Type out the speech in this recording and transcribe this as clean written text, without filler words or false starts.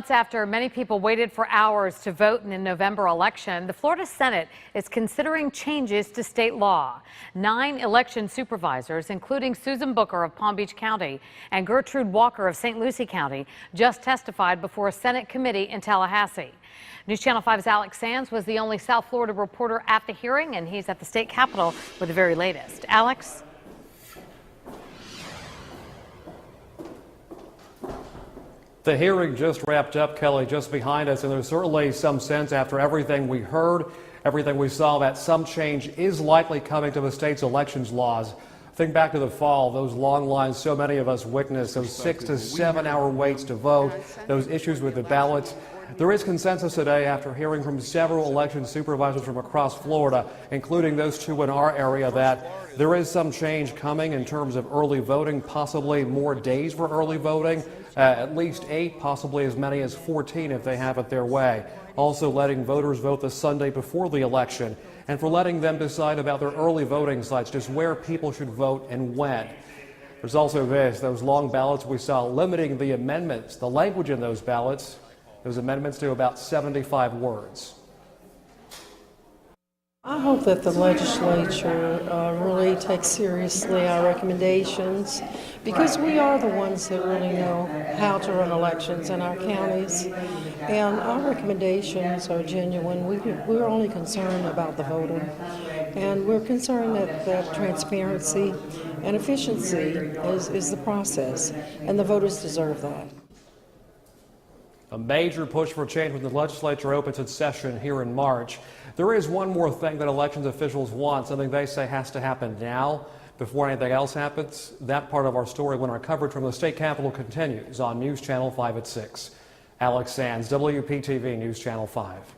After many people waited for hours to vote in the November election, the Florida Senate is considering changes to state law. 9 election supervisors, including Susan Booker of Palm Beach County and Gertrude Walker of St. Lucie County, just testified before a Senate committee in Tallahassee. News Channel 5's Alex Sands was the only South Florida reporter at the hearing, and he's at the state capitol with the very latest. Alex? The hearing just wrapped up, Kelly, just behind us, and there's certainly some sense after everything we heard, everything we saw, that some change is likely coming to the state's elections laws. Think back to the fall, those long lines so many of us witnessed, those 6 to 7 hour waits to vote, those issues with the ballots. There is consensus today after hearing from several election supervisors from across Florida, including those 2 in our area, that there is some change coming in terms of early voting, possibly more days for early voting, at least 8, possibly as many as 14 if they have it their way. Also letting voters vote the Sunday before the election, and for letting them decide about their early voting sites, just where people should vote and when. There's also those long ballots we saw limiting the amendments, the language in those ballots, those amendments to about 75 words. I hope that the legislature really takes seriously our recommendations, because we are the ones that really know how to run elections in our counties, and our recommendations are genuine. We're only concerned about the voter, and we're concerned that transparency and efficiency is the process, and the voters deserve that. A major push for change when the legislature opens its session here in March. There is one more thing that elections officials want, something they say has to happen now before anything else happens. That part of our story when our coverage from the state capitol continues on News Channel 5 at 6. Alex Sands, WPTV News Channel 5.